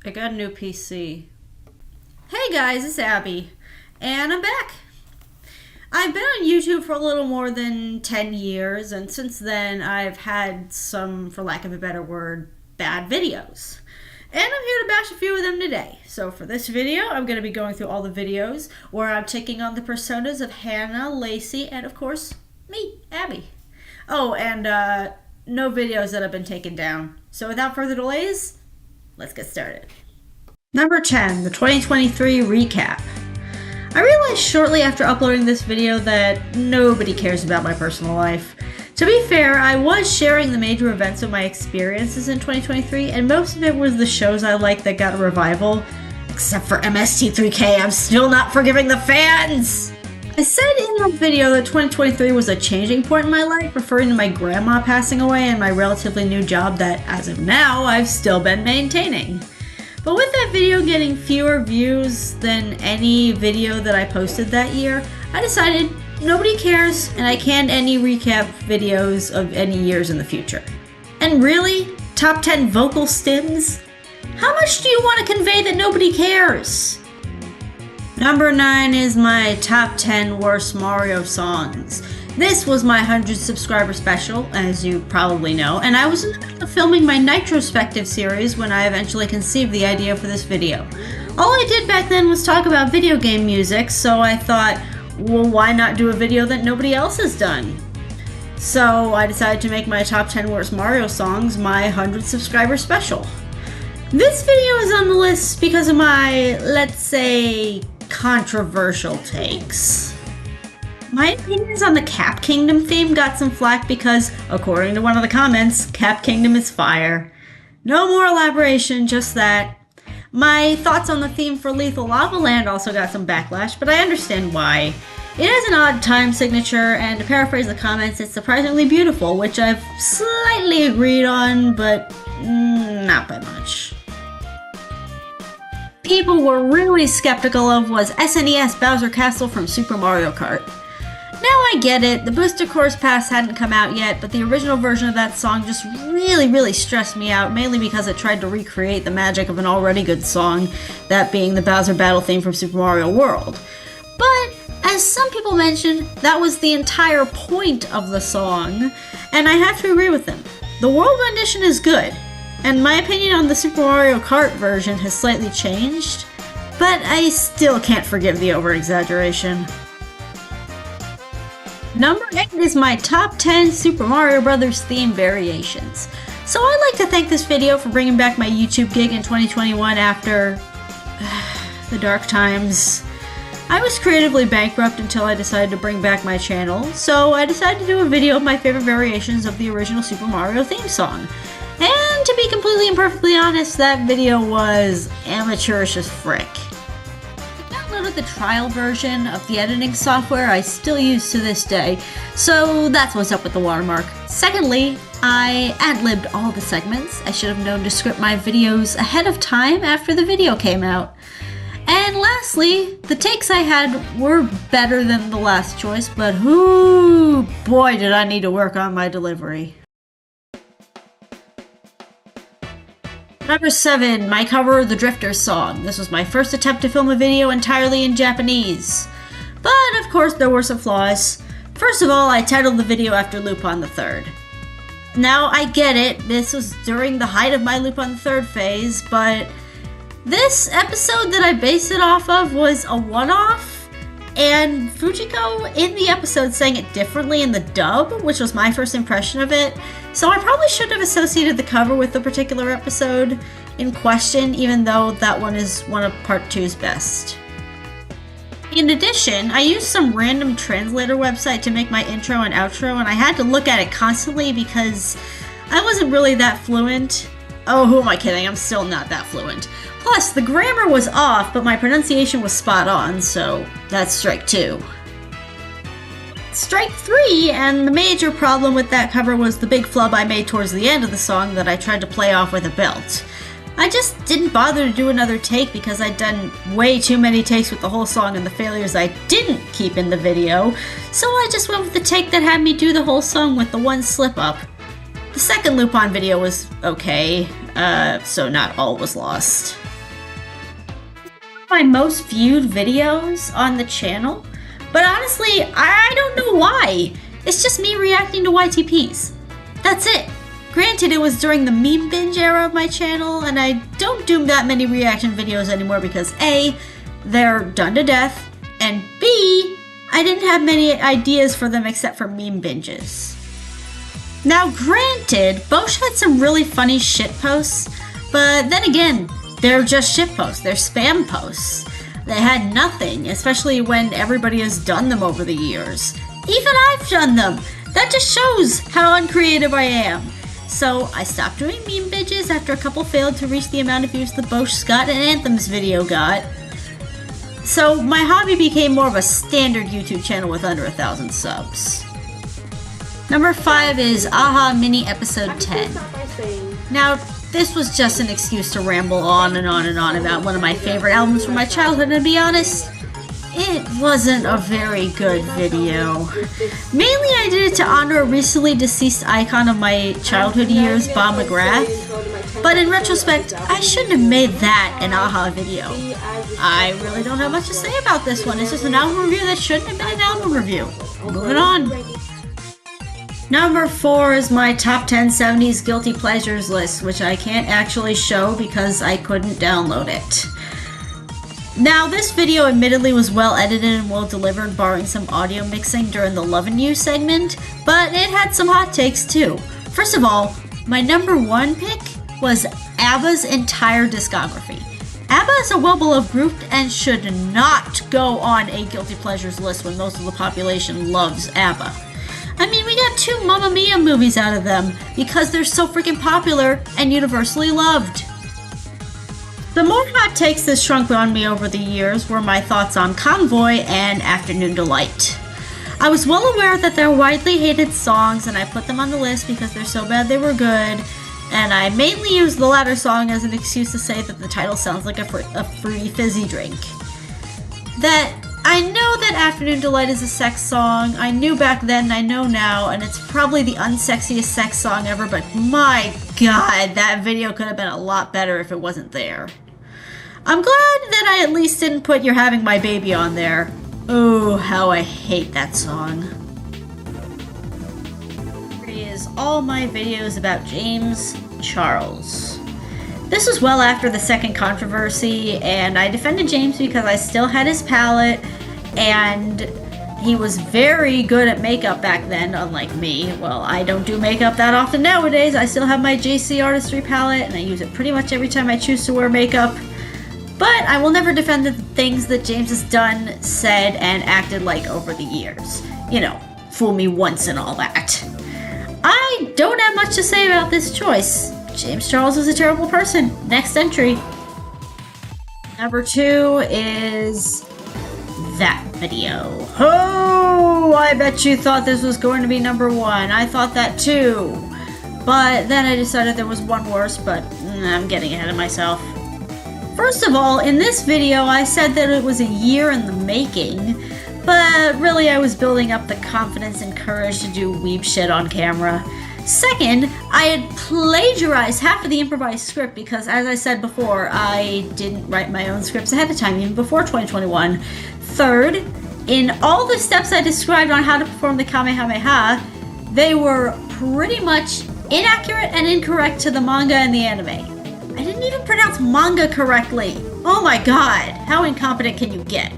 I got a new PC. Hey guys, it's Abby, and I'm back. I've been on YouTube for a little more than 10 years, and since then I've had some, for lack of a better word, bad videos. And I'm here to bash a few of them today. So for this video, I'm going to be going through all the videos where I'm taking on the personas of Hannah, Lacey, and of course, me, Abby. Oh, and no videos that have been taken down. So without further delays, let's get started. Number 10, the 2023 recap. I realized shortly after uploading this video that nobody cares about my personal life. To be fair, I was sharing the major events of my experiences in 2023, and most of it was the shows I liked that got a revival. Except for MST3K, I'm still not forgiving the fans! I said in the video that 2023 was a changing point in my life, referring to my grandma passing away and my relatively new job that, as of now, I've still been maintaining. But with that video getting fewer views than any video that I posted that year, I decided nobody cares and I canned any recap videos of any years in the future. And really? Top 10 vocal stims? How much do you want to convey that nobody cares? Number 9 is my top 10 worst Mario songs. This was my 100 subscriber special, as you probably know, and I was in the middle of filming my Nitrospective series when I eventually conceived the idea for this video. All I did back then was talk about video game music, so I thought, well, why not do a video that nobody else has done? So I decided to make my top 10 worst Mario songs my 100 subscriber special. This video is on the list because of my, let's say, controversial takes. My opinions on the Cap Kingdom theme got some flack because, according to one of the comments, Cap Kingdom is fire. No more elaboration, just that. My thoughts on the theme for Lethal Lava Land also got some backlash, but I understand why. It has an odd time signature, and to paraphrase the comments, it's surprisingly beautiful, which I've slightly agreed on, but not by much. People were really skeptical of was SNES Bowser Castle from Super Mario Kart. Now I get it, the Booster Course Pass hadn't come out yet, but the original version of that song just really stressed me out, mainly because it tried to recreate the magic of an already good song, that being the Bowser Battle theme from Super Mario World. But, as some people mentioned, that was the entire point of the song, and I have to agree with them. The world rendition is good, and my opinion on the Super Mario Kart version has slightly changed, but I still can't forgive the over-exaggeration. Number 8 is my top 10 Super Mario Bros. Theme variations. So I'd like to thank this video for bringing back my YouTube gig in 2021 after the dark times. I was creatively bankrupt until I decided to bring back my channel, so I decided to do a video of my favorite variations of the original Super Mario theme song. And to be completely and perfectly honest, that video was amateurish as frick. I downloaded the trial version of the editing software I still use to this day, so that's what's up with the watermark. Secondly, I ad-libbed all the segments. I should have known to script my videos ahead of time after the video came out. And lastly, the takes I had were better than the last choice, but ooh, boy did I need to work on my delivery. Number 7, my cover of the Drifters song. This was my first attempt to film a video entirely in Japanese. But of course there were some flaws. First of all, I titled the video after Lupin III. Now I get it, this was during the height of my Lupin III phase, but this episode that I based it off of was a one-off, and Fujiko in the episode sang it differently in the dub, which was my first impression of it, so I probably shouldn't have associated the cover with the particular episode in question, even though that one is one of Part 2's best. In addition, I used some random translator website to make my intro and outro, and I had to look at it constantly because I wasn't really that fluent. Oh, who am I kidding? I'm still not that fluent. Plus, the grammar was off, but my pronunciation was spot on, so that's strike 2. Strike 3, and the major problem with that cover was the big flub I made towards the end of the song that I tried to play off with a belt. I just didn't bother to do another take because I'd done way too many takes with the whole song and the failures I didn't keep in the video, so I just went with the take that had me do the whole song with the one slip-up. The second Lupin video was okay, so not all was lost. My most viewed videos on the channel, but honestly, I don't know why. It's just me reacting to YTPs. That's it. Granted, it was during the meme binge era of my channel, and I don't do that many reaction videos anymore because A, they're done to death, and B, I didn't have many ideas for them except for meme binges. Now granted, Bosch had some really funny shit posts, but then again, they're just shit posts, they're spam posts. They had nothing, especially when everybody has done them over the years. Even I've done them! That just shows how uncreative I am. So I stopped doing meme binges after a couple failed to reach the amount of views the Bosch, Scott, and Anthems video got. So my hobby became more of a standard YouTube channel with under 1,000 subs. Number 5 is Aha Mini Episode 10. Now, this was just an excuse to ramble on and on and on about one of my favorite albums from my childhood, and to be honest, it wasn't a very good video. Mainly I did it to honor a recently deceased icon of my childhood years, Bob McGrath. But in retrospect, I shouldn't have made that an Aha video. I really don't have much to say about this one. It's just an album review that shouldn't have been an album review. Moving on. Number 4 is my top 10 70s guilty pleasures list, which I can't actually show because I couldn't download it. Now, this video admittedly was well edited and well delivered, barring some audio mixing during the Lovin' You segment, but it had some hot takes too. First of all, my number 1 pick was ABBA's entire discography. ABBA is a well-beloved group and should not go on a guilty pleasures list when most of the population loves ABBA. I mean, we got 2 Mamma Mia movies out of them because they're so freaking popular and universally loved. The more hot takes that shrunk on me over the years were my thoughts on Convoy and Afternoon Delight. I was well aware that they're widely hated songs, and I put them on the list because they're so bad they were good, and I mainly used the latter song as an excuse to say that the title sounds like a fruity fizzy drink. That I know that Afternoon Delight is a sex song. I knew back then and I know now, and it's probably the unsexiest sex song ever, but my god, that video could have been a lot better if it wasn't there. I'm glad that I at least didn't put You're Having My Baby on there. Oh, how I hate that song. Here is all my videos about James Charles. This was well after the second controversy, and I defended James because I still had his palette, and he was very good at makeup back then, unlike me. Well, I don't do makeup that often nowadays. I still have my JC Artistry palette, and I use it pretty much every time I choose to wear makeup. But I will never defend the things that James has done, said, and acted like over the years. You know, fool me once and all that. I don't have much to say about this choice. James Charles is a terrible person. Next entry. Number 2 is that video. Oh, I bet you thought this was going to be number 1. I thought that too. But then I decided there was one worse, but I'm getting ahead of myself. First of all, in this video, I said that it was a year in the making, but really I was building up the confidence and courage to do weeb shit on camera. Second, I had plagiarized half of the improvised script because, as I said before, I didn't write my own scripts ahead of time, even before 2021. Third, in all the steps I described on how to perform the Kamehameha, they were pretty much inaccurate and incorrect to the manga and the anime. I didn't even pronounce manga correctly. Oh my god, how incompetent can you get?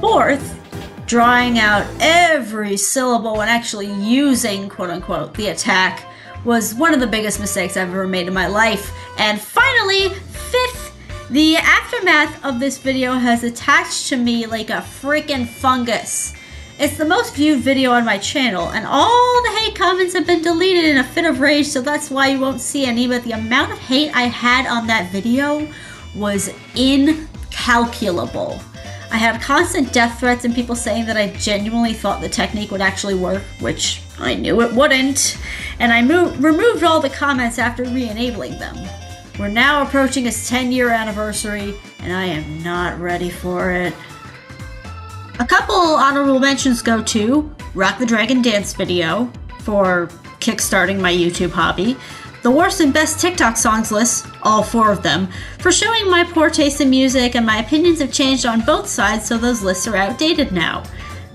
Fourth, drawing out every syllable and actually using, quote-unquote, the attack was one of the biggest mistakes I've ever made in my life. And finally, fifth, the aftermath of this video has attached to me like a freaking fungus. It's the most viewed video on my channel, and all the hate comments have been deleted in a fit of rage, so that's why you won't see any, but the amount of hate I had on that video was incalculable. I had constant death threats and people saying that I genuinely thought the technique would actually work, which I knew it wouldn't, and I removed all the comments after re-enabling them. We're now approaching its 10-year anniversary, and I am not ready for it. A couple honorable mentions go to Rock the Dragon dance video for kickstarting my YouTube hobby, the worst and best TikTok songs lists, all 4 of them, for showing my poor taste in music, and my opinions have changed on both sides, so those lists are outdated now.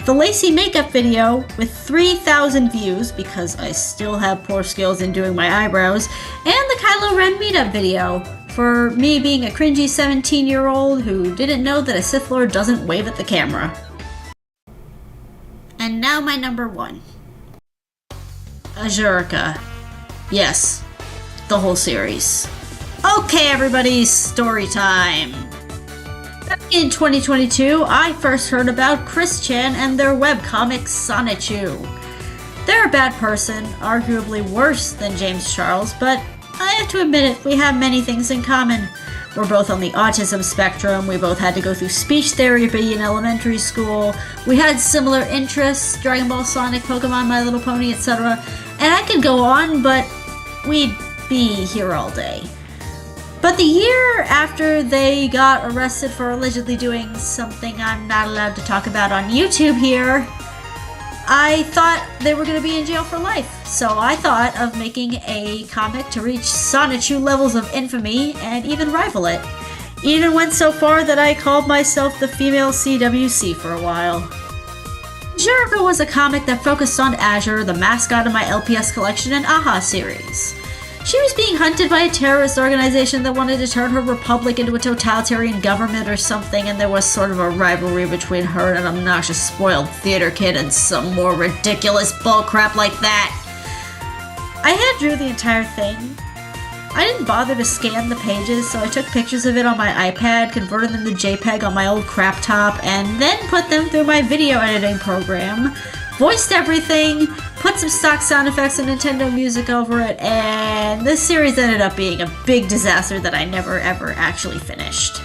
The Lacey makeup video with 3,000 views, because I still have poor skills in doing my eyebrows, and the Kylo Ren meetup video, for me being a cringy 17-year-old who didn't know that a Sith Lord doesn't wave at the camera. And now my number 1. Azurica. Yes, the whole series. Okay, everybody, story time. Back in 2022, I first heard about Chris Chan and their webcomic Sonichu. They're a bad person, arguably worse than James Charles, but I have to admit it, we have many things in common. We're both on the autism spectrum, we both had to go through speech therapy in elementary school, we had similar interests, Dragon Ball, Sonic, Pokemon, My Little Pony, etc. And I could go on, but we'd be here all day. But the year after they got arrested for allegedly doing something I'm not allowed to talk about on YouTube here, I thought they were going to be in jail for life. So I thought of making a comic to reach Sonichu levels of infamy and even rival it. Even went so far that I called myself the female CWC for a while. Azurica was a comic that focused on Azure, the mascot of my LPS collection and AHA series. She was being hunted by a terrorist organization that wanted to turn her republic into a totalitarian government or something, and there was sort of a rivalry between her and an obnoxious spoiled theater kid and some more ridiculous bullcrap like that. I hand drew the entire thing. I didn't bother to scan the pages, so I took pictures of it on my iPad, converted them to JPEG on my old crap top, and then put them through my video editing program, voiced everything, put some stock sound effects and Nintendo music over it, and this series ended up being a big disaster that I never ever actually finished.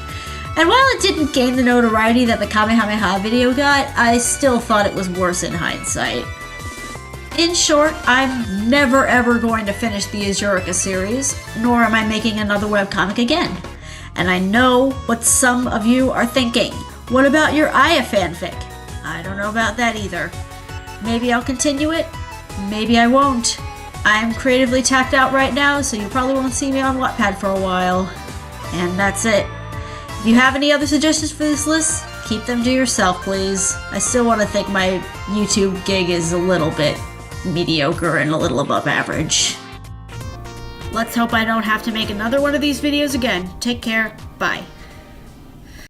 And while it didn't gain the notoriety that the Kamehameha video got, I still thought it was worse in hindsight. In short, I'm never ever going to finish the Azurica series, nor am I making another webcomic again. And I know what some of you are thinking. What about your Aya fanfic? I don't know about that either. Maybe I'll continue it, maybe I won't. I'm creatively tapped out right now, so you probably won't see me on Wattpad for a while. And that's it. If you have any other suggestions for this list, keep them to yourself, please. I still want to think my YouTube gig is a little bit mediocre and a little above average. Let's hope I don't have to make another one of these videos again. Take care. Bye.